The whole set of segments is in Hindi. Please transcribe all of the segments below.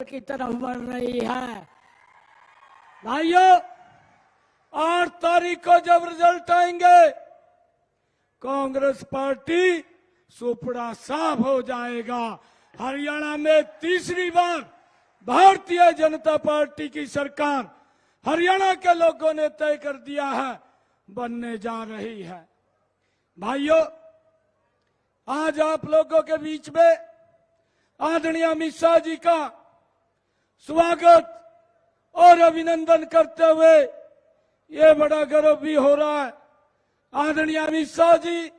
की तरफ बढ़ रही है। भाइयों, 8 तारीख को जब रिजल्ट आएंगे, कांग्रेस पार्टी सुपड़ा साफ हो जाएगा। हरियाणा में तीसरी बार भारतीय जनता पार्टी की सरकार हरियाणा के लोगों ने तय कर दिया है, बनने जा रही है। भाइयों, आज आप लोगों के बीच में आदरणीय अमित शाह जी का स्वागत और अभिनंदन करते हुए ये बड़ा गर्व भी हो रहा है। आदरणीय अमित शाह जी,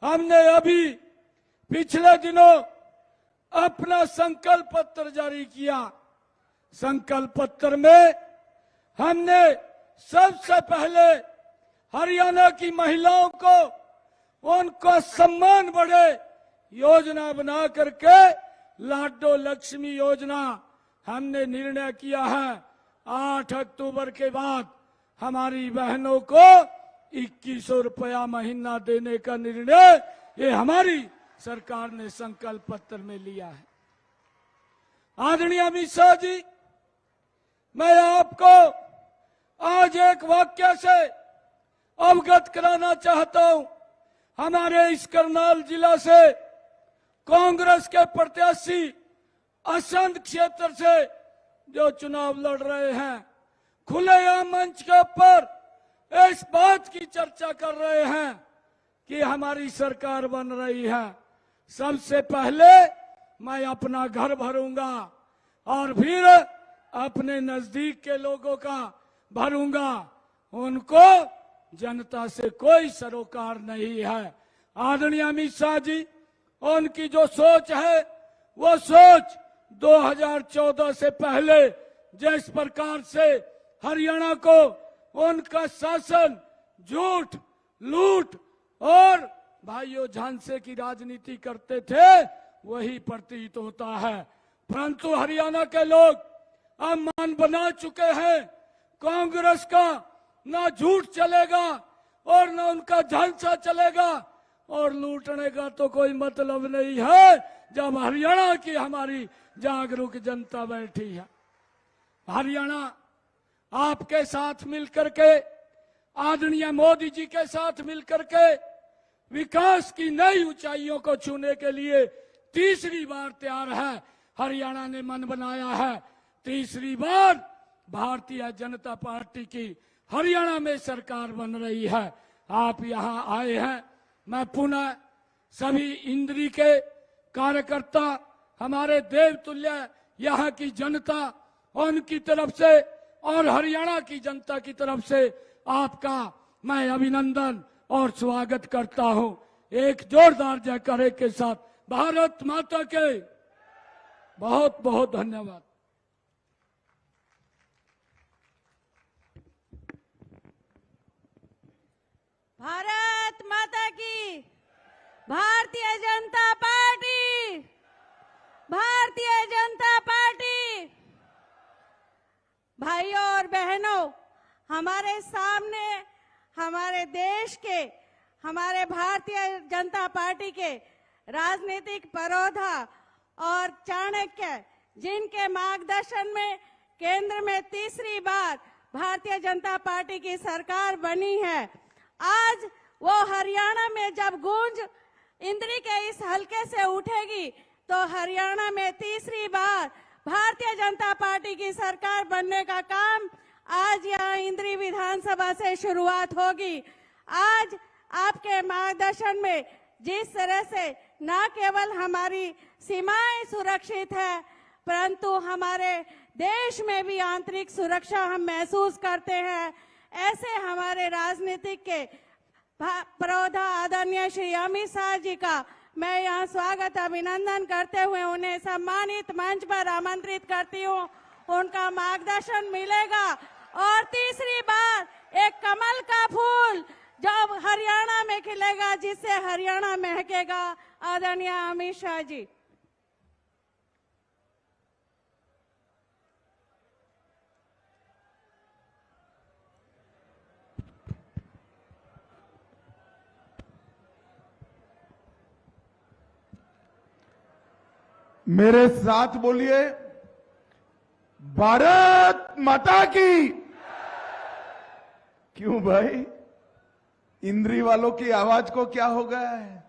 हमने अभी पिछले दिनों अपना संकल्प पत्र जारी किया। संकल्प पत्र में हमने सबसे पहले हरियाणा की महिलाओं को उनका सम्मान बढ़े योजना बना करके लाडो लक्ष्मी योजना हमने निर्णय किया है। 8 अक्टूबर के बाद हमारी बहनों को 2100 रुपया महीना देने का निर्णय ये हमारी सरकार ने संकल्प पत्र में लिया है। आदरणीय अमित शाह जी, मैं आपको आज एक वाक्य से अवगत कराना चाहता हूं। हमारे इस करनाल जिला से कांग्रेस के प्रत्याशी असंध क्षेत्र से जो चुनाव लड़ रहे हैं, खुलेआम मंच के ऊपर इस बात की चर्चा कर रहे हैं कि हमारी सरकार बन रही है। सबसे पहले मैं अपना घर भरूंगा और फिर अपने नजदीक के लोगों का भरूंगा। उनको जनता से कोई सरोकार नहीं है। आदरणीय अमित शाह जी, उनकी जो सोच है वो सोच 2014 से पहले जिस प्रकार से हरियाणा को उनका शासन झूठ, लूट और भाइयों झांसे की राजनीति करते थे, वही प्रतीत होता है। परंतु हरियाणा के लोग अब मान बना चुके हैं, कांग्रेस का ना झूठ चलेगा और ना उनका झांसा चलेगा और लूटने का तो कोई मतलब नहीं है जब हरियाणा की हमारी जागरूक जनता बैठी है। हरियाणा आपके साथ मिलकर के, आदरणीय मोदी जी के साथ मिलकर के विकास की नई ऊंचाइयों को छूने के लिए तीसरी बार तैयार है। हरियाणा ने मन बनाया है, तीसरी बार भारतीय जनता पार्टी की हरियाणा में सरकार बन रही है। आप यहाँ आए हैं, मैं पुनः सभी इंद्री के कार्यकर्ता, हमारे देवतुल्य यहाँ की जनता, उनकी तरफ से और हरियाणा की जनता की तरफ से आपका मैं अभिनंदन और स्वागत करता हूं। एक जोरदार जयकारे के साथ भारत माता के बहुत बहुत धन्यवाद। भारत माता की, भारतीय जनता पार्टी, भारतीय जनता पार्टी। भाइयों और बहनों, हमारे सामने हमारे देश के, हमारे भारतीय जनता पार्टी के राजनीतिक परोधा और चाणक्य, जिनके मार्गदर्शन में केंद्र में तीसरी बार भारतीय जनता पार्टी की सरकार बनी है, आज वो हरियाणा में जब गूंज इंद्री के इस हलके से उठेगी तो हरियाणा में तीसरी बार भारतीय जनता पार्टी की सरकार बनने का काम आज यहाँ इंद्री विधानसभा से शुरुआत होगी। आज आपके मार्गदर्शन में जिस तरह से न केवल हमारी सीमाएं सुरक्षित है, परंतु हमारे देश में भी आंतरिक सुरक्षा हम महसूस करते हैं। ऐसे हमारे राजनीतिक के प्रौधा आदरणीय श्री अमित शाह जी का मैं यहाँ स्वागत अभिनंदन करते हुए उन्हें सम्मानित मंच पर आमंत्रित करती हूँ। उनका मार्गदर्शन मिलेगा और तीसरी बार एक कमल का फूल जब हरियाणा में खिलेगा, जिससे हरियाणा महकेगा। आदरणीय अमित शाह जी। मेरे साथ बोलिए, भारत माता की। क्यों भाई, इंद्री वालों की आवाज को क्या हो गया है?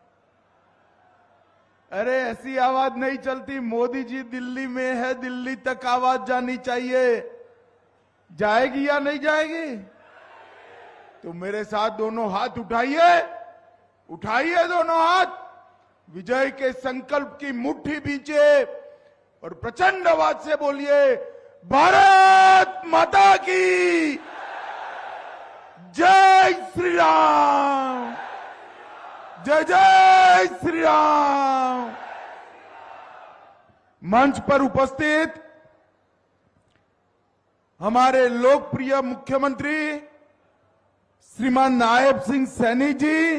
अरे ऐसी आवाज नहीं चलती। मोदी जी दिल्ली में है, दिल्ली तक आवाज जानी चाहिए। जाएगी या नहीं जाएगी? तो मेरे साथ दोनों हाथ उठाइए, उठाइए दोनों हाथ, विजय के संकल्प की मुट्ठी बींचे और प्रचंड आवाज से बोलिए, भारत माता की जय श्री राम, जय जय श्री राम। मंच पर उपस्थित हमारे लोकप्रिय मुख्यमंत्री श्रीमान नायब सिंह सैनी जी,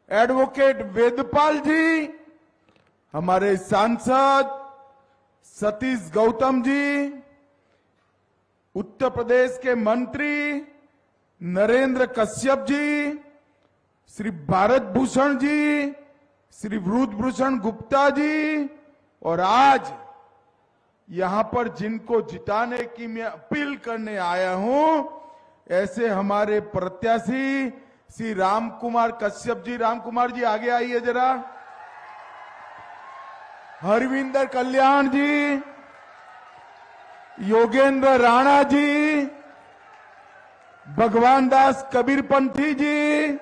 एडवोकेट वेदपाल जी, हमारे सांसद सतीश गौतम जी, उत्तर प्रदेश के मंत्री नरेंद्र कश्यप जी, श्री भारत भूषण जी, श्री वृद्धभूषण गुप्ता जी, और आज यहां पर जिनको जिताने की मैं अपील करने आया हूं, ऐसे हमारे प्रत्याशी श्री राम कुमार कश्यप जी। राम कुमार जी आगे आइए जरा। हरविंदर कल्याण जी, योगेंद्र राणा जी, भगवान दास कबीरपंथी जी,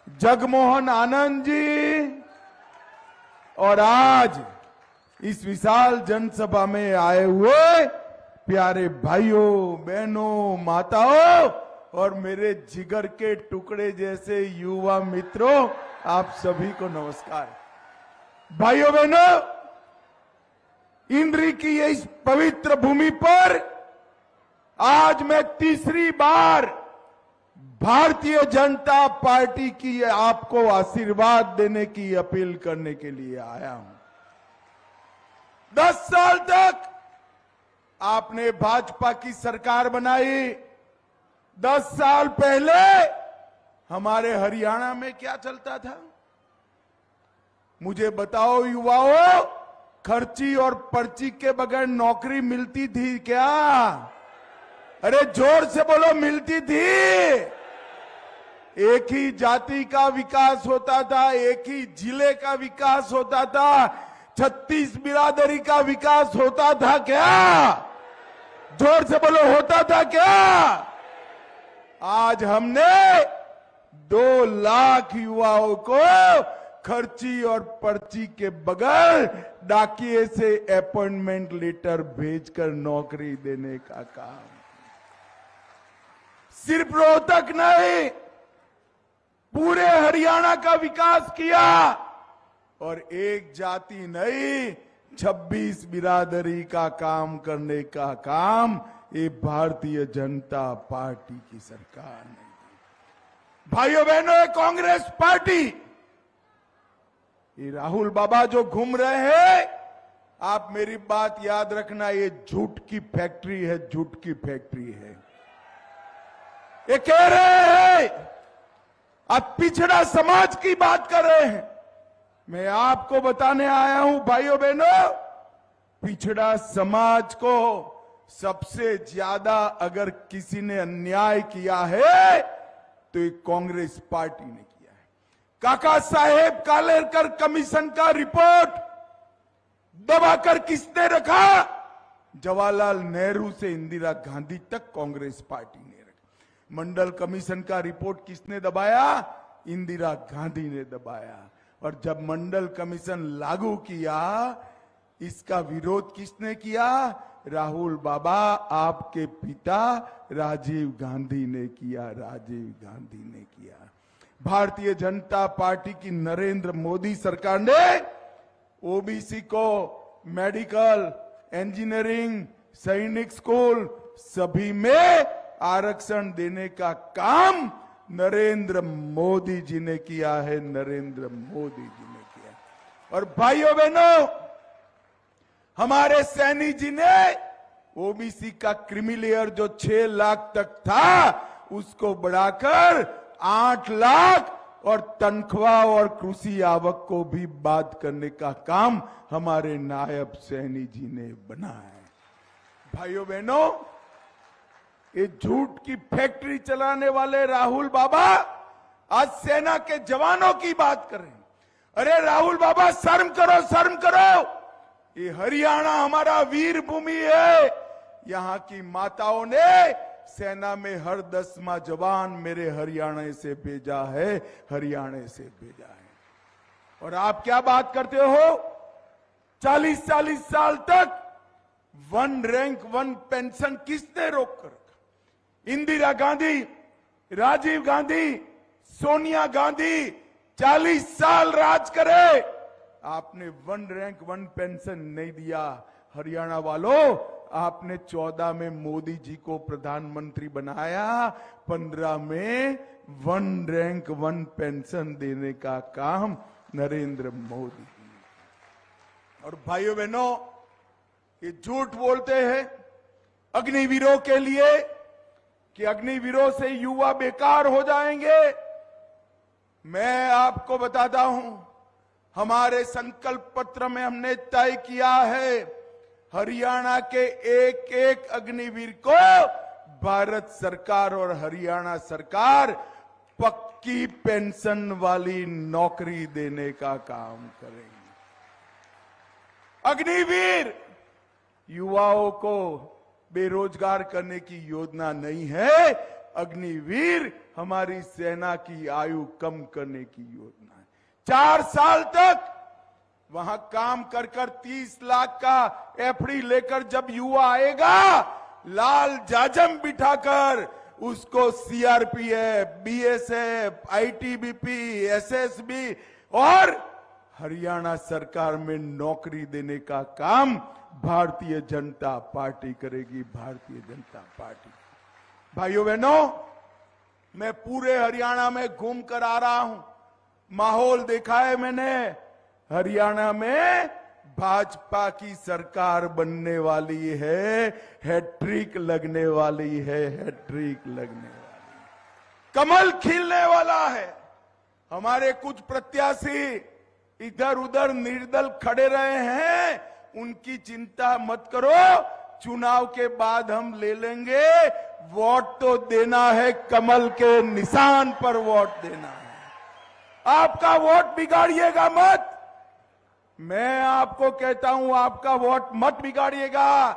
जगमोहन आनंद जी, और आज इस विशाल जनसभा में आए हुए प्यारे भाइयों बहनों माताओं और मेरे जिगर के टुकड़े जैसे युवा मित्रों, आप सभी को नमस्कार। भाइयों बहनों, इंद्री की इस पवित्र भूमि पर आज मैं तीसरी बार भारतीय जनता पार्टी की आपको आशीर्वाद देने की अपील करने के लिए आया हूं। 10 साल तक आपने भाजपा की सरकार बनाई। 10 साल पहले हमारे हरियाणा में क्या चलता था? मुझे बताओ युवाओं, खर्ची और पर्ची के बगैर नौकरी मिलती थी क्या? अरे जोर से बोलो, मिलती थी? एक ही जाति का विकास होता था, एक ही जिले का विकास होता था, 36 बिरादरी का विकास होता था क्या? जोर से बोलो, होता था क्या? आज हमने 2 लाख युवाओं को खर्ची और पर्ची के बगैर डाकिए से अपॉइंटमेंट लेटर भेजकर नौकरी देने का काम। सिर्फ रोहतक नहीं, पूरे हरियाणा का विकास किया। और एक जाति नहीं, 26 बिरादरी का काम करने का काम ये भारतीय जनता पार्टी की सरकार ने की। भाइयों बहनों, कांग्रेस पार्टी, ये राहुल बाबा जो घूम रहे हैं, आप मेरी बात याद रखना, ये झूठ की फैक्ट्री है, झूठ की फैक्ट्री है। ये कह रहे हैं आप पिछड़ा समाज की बात कर रहे हैं। मैं आपको बताने आया हूं भाइयों बहनों, पिछड़ा समाज को सबसे ज्यादा अगर किसी ने अन्याय किया है तो ये कांग्रेस पार्टी ने किया है। काका साहेब कालेकर कमीशन का रिपोर्ट दबाकर किसने रखा? जवाहरलाल नेहरू से इंदिरा गांधी तक कांग्रेस पार्टी ने रखा। मंडल कमीशन का रिपोर्ट किसने दबाया? इंदिरा गांधी ने दबाया। और जब मंडल कमीशन लागू किया, इसका विरोध किसने किया? राहुल बाबा, आपके पिता राजीव गांधी ने किया, राजीव गांधी ने किया। भारतीय जनता पार्टी की नरेंद्र मोदी सरकार ने ओबीसी को मेडिकल, इंजीनियरिंग, सैनिक स्कूल सभी में आरक्षण देने का काम नरेंद्र मोदी जी ने किया है, नरेंद्र मोदी जी ने किया। और भाइयों बहनों, हमारे सैनी जी ने ओबीसी का क्रीमीलेयर जो 6 लाख तक था, उसको बढ़ाकर 8 लाख और तनख्वाह और कृषि आवक को भी बात करने का काम हमारे नायब सैनी जी ने बनाया है। भाइयों बहनों, ये झूठ की फैक्ट्री चलाने वाले राहुल बाबा आज सेना के जवानों की बात कर रहे हैं। अरे राहुल बाबा, शर्म करो, शर्म करो। ये हरियाणा हमारा वीर भूमि है। यहां की माताओं ने सेना में हर 10वां जवान मेरे हरियाणा से भेजा है, हरियाणा से भेजा है। और आप क्या बात करते हो? 40-40 साल तक 1 रैंक 1 पेंशन किसने रोक कर रखा? इंदिरा गांधी, राजीव गांधी, सोनिया गांधी 40 साल राज करे, आपने 1 रैंक 1 पेंशन नहीं दिया। हरियाणा वालों, आपने 14 में मोदी जी को प्रधानमंत्री बनाया, 15 में 1 रैंक 1 पेंशन देने का काम नरेंद्र मोदी। और भाइयों बहनों, ये झूठ बोलते हैं अग्निवीरों के लिए कि अग्निवीरों से युवा बेकार हो जाएंगे। मैं आपको बताता हूं, हमारे संकल्प पत्र में हमने तय किया है हरियाणा के एक एक अग्निवीर को भारत सरकार और हरियाणा सरकार पक्की पेंशन वाली नौकरी देने का काम करेंगे। अग्निवीर युवाओं को बेरोजगार करने की योजना नहीं है। अग्निवीर हमारी सेना की आयु कम करने की योजना है। 4 साल तक वहां काम कर 30 लाख का एफडी लेकर जब युवा आएगा, लाल जाजम बिठाकर उसको सीआरपीएफ, बीएसएफ, आईटीबीपी, एसएसबी और हरियाणा सरकार में नौकरी देने का काम भारतीय जनता पार्टी करेगी। भारतीय जनता पार्टी। भाइयों बहनों, मैं पूरे हरियाणा में घूम कर आ रहा हूं, माहौल देखा है मैंने। हरियाणा में भाजपा की सरकार बनने वाली है, हैट्रिक लगने वाली है, हैट्रिक लगने वाली है। कमल खिलने वाला है। हमारे कुछ प्रत्याशी इधर उधर निर्दल खड़े रहे हैं, उनकी चिंता मत करो, चुनाव के बाद हम ले लेंगे। वोट तो देना है, कमल के निशान पर वोट देना है। आपका वोट बिगाड़िएगा मत। मैं आपको कहता हूं, आपका वोट मत बिगाड़िएगा।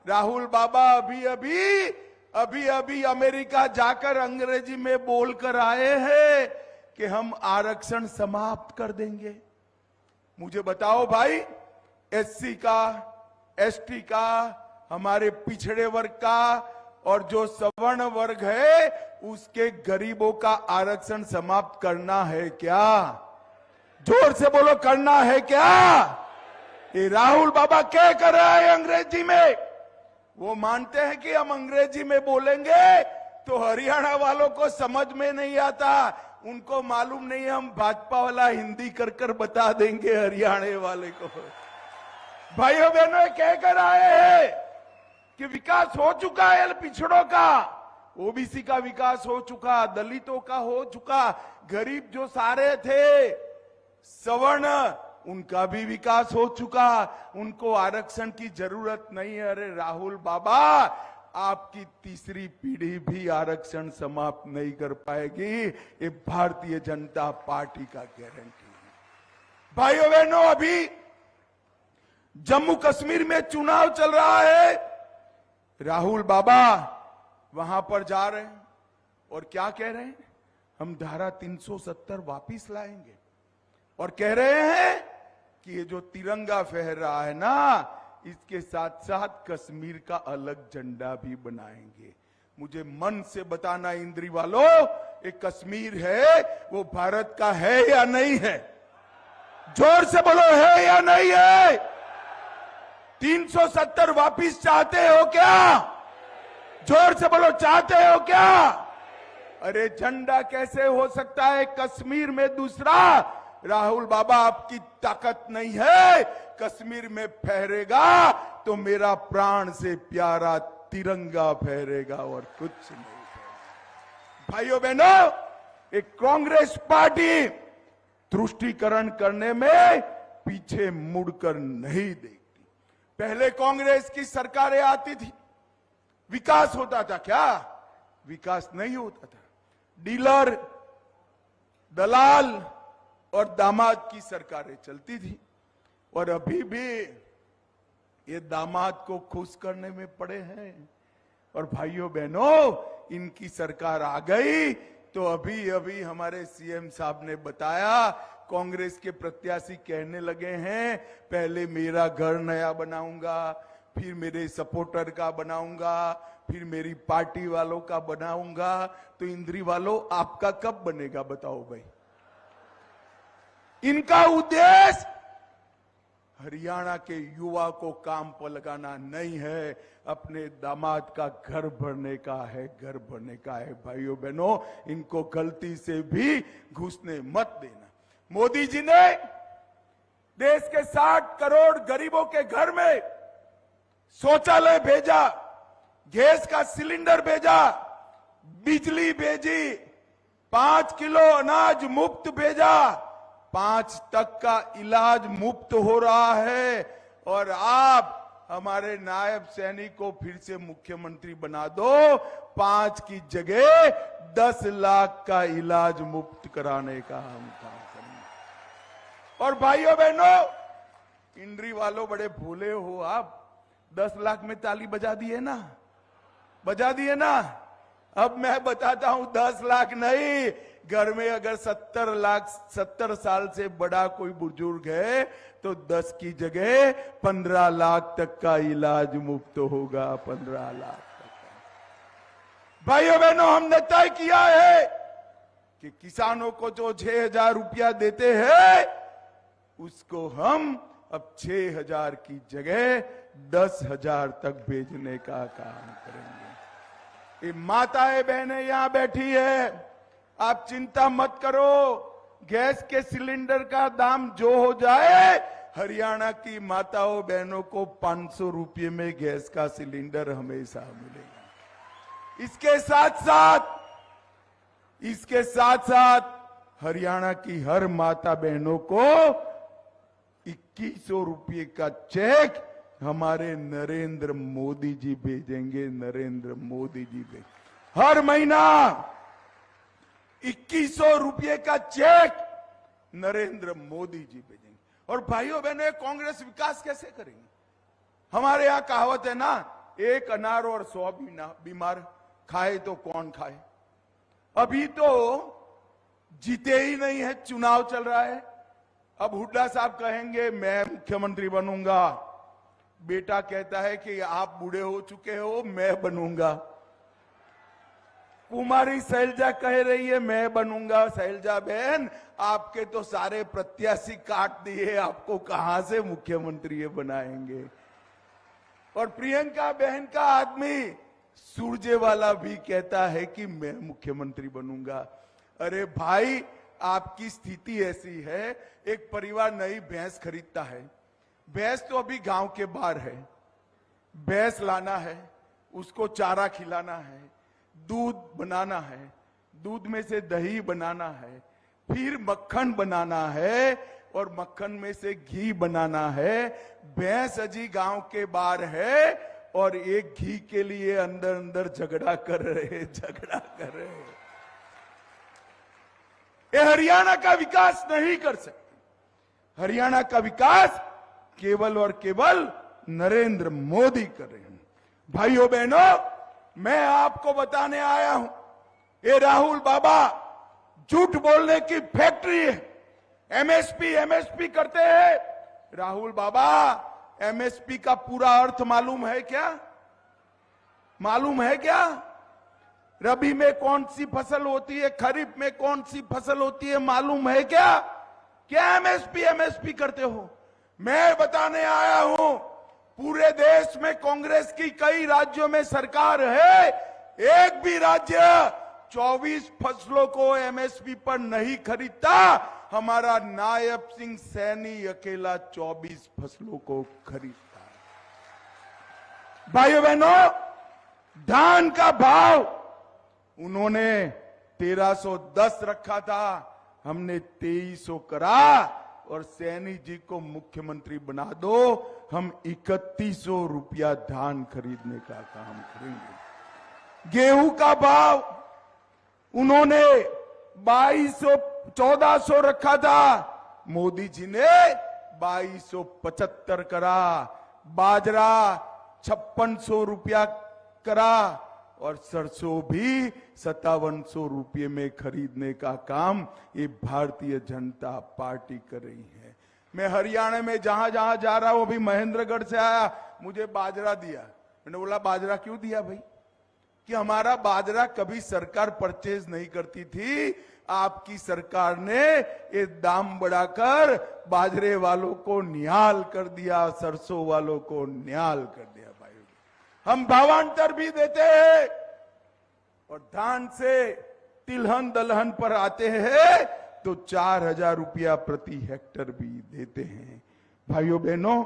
राहुल बाबा अभी अभी अमेरिका जाकर अंग्रेजी में बोलकर आए हैं कि हम आरक्षण समाप्त कर देंगे। मुझे बताओ भाई, एससी का, एसटी का, हमारे पिछड़े वर्ग का और जो सवर्ण वर्ग है उसके गरीबों का आरक्षण समाप्त करना है क्या? जोर से बोलो, करना है क्या? ये राहुल बाबा क्या कर रहा है अंग्रेजी में? वो मानते हैं कि हम अंग्रेजी में बोलेंगे तो हरियाणा वालों को समझ में नहीं आता। उनको मालूम नहीं है हम भाजपा वाला हिंदी कर कर बता देंगे हरियाणा वाले को। भाइयों बहनों, क्या कर आए हैं कि विकास हो चुका है पिछड़ों का, ओबीसी का विकास हो चुका, दलितों का हो चुका, गरीब जो सारे थे सवर्ण उनका भी विकास हो चुका, उनको आरक्षण की जरूरत नहीं है। अरे राहुल बाबा, आपकी तीसरी पीढ़ी भी आरक्षण समाप्त नहीं कर पाएगी। ये भारतीय जनता पार्टी का गारंटी है। भाइयों बहनों, अभी जम्मू कश्मीर में चुनाव चल रहा है। राहुल बाबा वहां पर जा रहे हैं और क्या कह रहे हैं? हम धारा 370 वापिस लाएंगे और कह रहे हैं कि ये जो तिरंगा फहर रहा है ना, इसके साथ साथ कश्मीर का अलग झंडा भी बनाएंगे। मुझे मन से बताना इंद्री वालों, ये कश्मीर है वो भारत का है या नहीं है? जोर से बोलो, है या नहीं है? 370 वापिस चाहते हो क्या? जोर से बोलो, चाहते हो क्या? अरे झंडा कैसे हो सकता है कश्मीर में दूसरा? राहुल बाबा, आपकी ताकत नहीं है। कश्मीर में फहरेगा तो मेरा प्राण से प्यारा तिरंगा फहरेगा और कुछ नहीं फहरेगा। भाइयों बहनों, एक कांग्रेस पार्टी तुष्टीकरण करने में पीछे मुड़कर नहीं देखती। पहले कांग्रेस की सरकारें आती थी, विकास होता था क्या? विकास नहीं होता था। डीलर, दलाल और दामाद की सरकारें चलती थी। और अभी भी ये दामाद को खुश करने में पड़े हैं। और भाइयों बहनों, इनकी सरकार आ गई तो अभी अभी हमारे सीएम साहब ने बताया, कांग्रेस के प्रत्याशी कहने लगे हैं पहले मेरा घर नया बनाऊंगा, फिर मेरे सपोर्टर का बनाऊंगा, फिर मेरी पार्टी वालों का बनाऊंगा। तो इंद्री वालों, आपका कब बनेगा बताओ भाई? इनका उद्देश्य हरियाणा के युवा को काम पर लगाना नहीं है, अपने दामाद का घर भरने का है, घर भरने का है। भाइयों बहनों, इनको गलती से भी घुसने मत देना। मोदी जी ने देश के 60 करोड़ गरीबों के घर में शौचालय भेजा, गैस का सिलेंडर भेजा, बिजली भेजी, 5 किलो अनाज मुफ्त भेजा, 5 तक का इलाज मुफ्त हो रहा है। और आप हमारे नायब सैनिक को फिर से मुख्यमंत्री बना दो, 5 की जगह 10 लाख का इलाज मुफ्त कराने का हम काम करेंगे। और भाइयों बहनों, इंद्री वालों बड़े भोले हो आप, 10 लाख में ताली बजा दिए ना, बजा दिए ना। अब मैं बताता हूं, 10 लाख नहीं, घर में अगर 70 साल से बड़ा कोई बुजुर्ग है तो 10 की जगह 15 लाख तक का इलाज मुफ्त होगा, 15 लाख तक का। भाइयों बहनों, हमने तय किया है कि किसानों को जो 6,000 रुपया देते हैं उसको हम अब 6,000 की जगह 10,000 तक भेजने का काम करेंगे। ये माताएं बहनें यहां बैठी है, आप चिंता मत करो, गैस के सिलेंडर का दाम जो हो जाए, हरियाणा की माताओं बहनों को 500 रुपये में गैस का सिलेंडर हमेशा मिलेगा। इसके साथ साथ हरियाणा की हर माता बहनों को 2100 रुपये का चेक हमारे नरेंद्र मोदी जी भेजेंगे। नरेंद्र मोदी जी भेजेंगे हर महीना 2100 रुपये का चेक नरेंद्र मोदी जी भेजेंगे। और भाइयों बहनों, कांग्रेस विकास कैसे करेंगे? हमारे यहां कहावत है ना, एक अनार और 100 बीमार, खाए तो कौन खाए। अभी तो जीते ही नहीं है, चुनाव चल रहा है। अब हुड्डा साहब कहेंगे मैं मुख्यमंत्री बनूंगा, बेटा कहता है कि आप बूढ़े हो चुके हो, मैं बनूंगा। कुमारी शैलजा कह रही है मैं बनूंगा। शैलजा बहन, आपके तो सारे प्रत्याशी काट दिए, आपको कहां से मुख्यमंत्री बनाएंगे। और प्रियंका बहन का आदमी सुरजेवाला भी कहता है कि मैं मुख्यमंत्री बनूंगा। अरे भाई, आपकी स्थिति ऐसी है, एक परिवार नई भैंस खरीदता है, भैंस तो अभी गांव के बाहर है, भैंस लाना है, उसको चारा खिलाना है, दूध बनाना है, दूध में से दही बनाना है, फिर मक्खन बनाना है और मक्खन में से घी बनाना है। भैंस अजी गांव के बाहर है और एक घी के लिए अंदर अंदर झगड़ा कर रहे। ये हरियाणा का विकास नहीं कर सकते। हरियाणा का विकास केवल और केवल नरेंद्र मोदी कर रहे हैं। भाइयों बहनों, मैं आपको बताने आया हूं, ये राहुल बाबा झूठ बोलने की फैक्ट्री है। एमएसपी करते हैं। राहुल बाबा, एमएसपी का पूरा अर्थ मालूम है क्या? मालूम है क्या? रबी में कौन सी फसल होती है, खरीफ में कौन सी फसल होती है, मालूम है क्या? क्या एमएसपी करते हो? मैं बताने आया हूं, पूरे देश में कांग्रेस की कई राज्यों में सरकार है, एक भी राज्य 24 फसलों को एमएसपी पर नहीं खरीदता। हमारा नायब सिंह सैनी अकेला 24 फसलों को खरीदता है। भाइयों बहनों, धान का भाव उन्होंने 1310 रखा था, हमने 2300 करा और सैनी जी को मुख्यमंत्री बना दो, हम 3100 रुपया धान खरीदने का काम करेंगे। गेहूं का भाव उन्होंने 2200 1400 रखा था, मोदी जी ने 2275 करा। बाजरा 5600 रुपया करा और सरसों भी 5700 रुपये में खरीदने का काम ये भारतीय जनता पार्टी कर रही है। मैं हरियाणा में जहां जहां जा रहा हूं, अभी महेंद्रगढ़ से आया, मुझे बाजरा दिया। मैंने बोला बाजरा क्यों दिया भाई? कि हमारा बाजरा कभी सरकार परचेज नहीं करती थी, आपकी सरकार ने ये दाम बढ़ाकर बाजरे वालों को निहाल कर दिया, सरसों वालों को निहाल कर दिया। भाई हम भावांतर भी देते हैं और धान से तिलहन दलहन पर आते हैं तो 4000 रुपया प्रति हेक्टर भी देते हैं। भाइयों बहनों,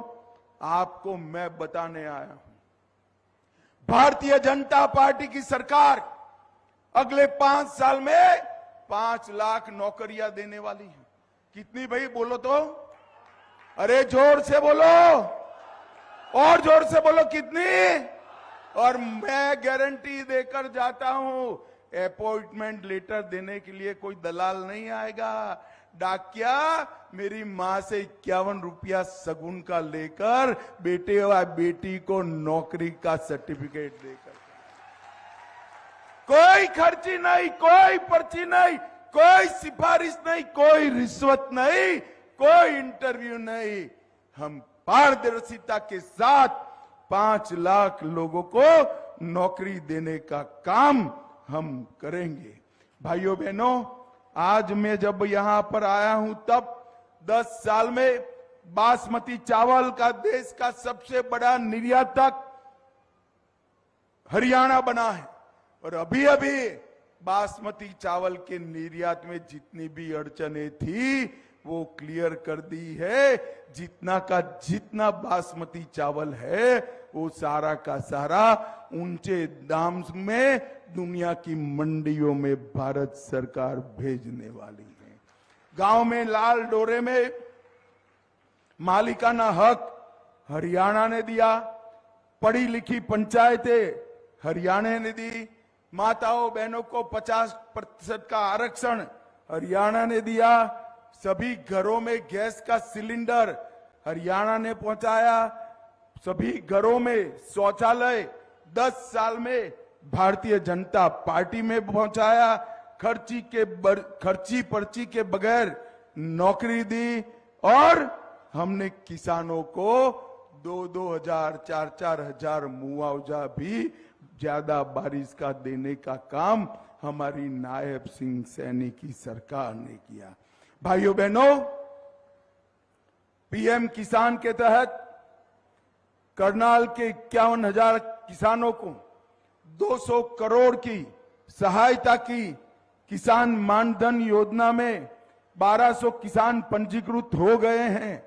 आपको मैं बताने आया हूं, भारतीय जनता पार्टी की सरकार अगले 5 साल में 5 लाख नौकरियां देने वाली है। कितनी भाई बोलो तो? अरे जोर से बोलो, और जोर से बोलो, कितनी? और मैं गारंटी देकर जाता हूं, अपॉइंटमेंट लेटर देने के लिए कोई दलाल नहीं आएगा। डाकिया मेरी मां से 51 रुपया सगुन का लेकर बेटे व बेटी को नौकरी का सर्टिफिकेट देकर, कोई खर्ची नहीं, कोई पर्ची नहीं, कोई सिफारिश नहीं, कोई रिश्वत नहीं, कोई इंटरव्यू नहीं। हम पारदर्शिता के साथ 5 लाख लोगों को नौकरी देने का काम हम करेंगे। भाइयों बहनों, आज मैं जब यहां पर आया हूं तब 10 साल में बासमती चावल का देश का सबसे बड़ा निर्यातक हरियाणा बना है। और अभी अभी बासमती चावल के निर्यात में जितनी भी अड़चनें थी वो क्लियर कर दी है। जितना का जितना बासमती चावल है वो सारा का सारा ऊंचे दाम में दुनिया की मंडियों में भारत सरकार भेजने वाली है। गांव में लाल डोरे में मालिकाना हक हरियाणा ने दिया, पढ़ी लिखी पंचायतें हरियाणा ने दी, माताओं बहनों को 50% का आरक्षण हरियाणा ने दिया, सभी घरों में गैस का सिलेंडर हरियाणा ने पहुंचाया, सभी घरों में शौचालय 10 साल में भारतीय जनता पार्टी में पहुंचाया, खर्ची पर्ची के बगैर नौकरी दी और हमने किसानों को 2-2 हजार 4-4 हजार मुआवजा भी ज्यादा बारिश का देने का काम हमारी नायब सिंह सैनी की सरकार ने किया। भाइयों बहनों, पीएम किसान के तहत करनाल के 51,000 किसानों को 200 करोड़ की सहायता की। किसान मानधन योजना में 1200 किसान पंजीकृत हो गए हैं।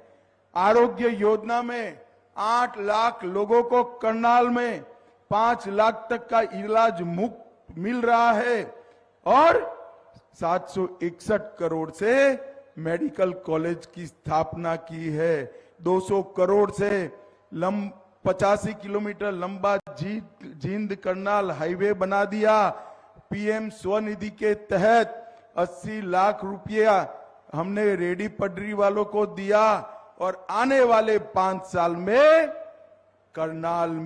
आरोग्य योजना में 8 लाख लोगों को करनाल में 5 लाख तक का इलाज मुफ्त मिल रहा है और 761 करोड़ से मेडिकल कॉलेज की स्थापना की है। 200 करोड़ से 85 किलोमीटर लंबा जींद करनाल हाईवे बना दिया। पीएम स्वनिधि के तहत 80 लाख रुपया हमने रेडी पटरी वालों को दिया और आने वाले 5 साल में करनाल में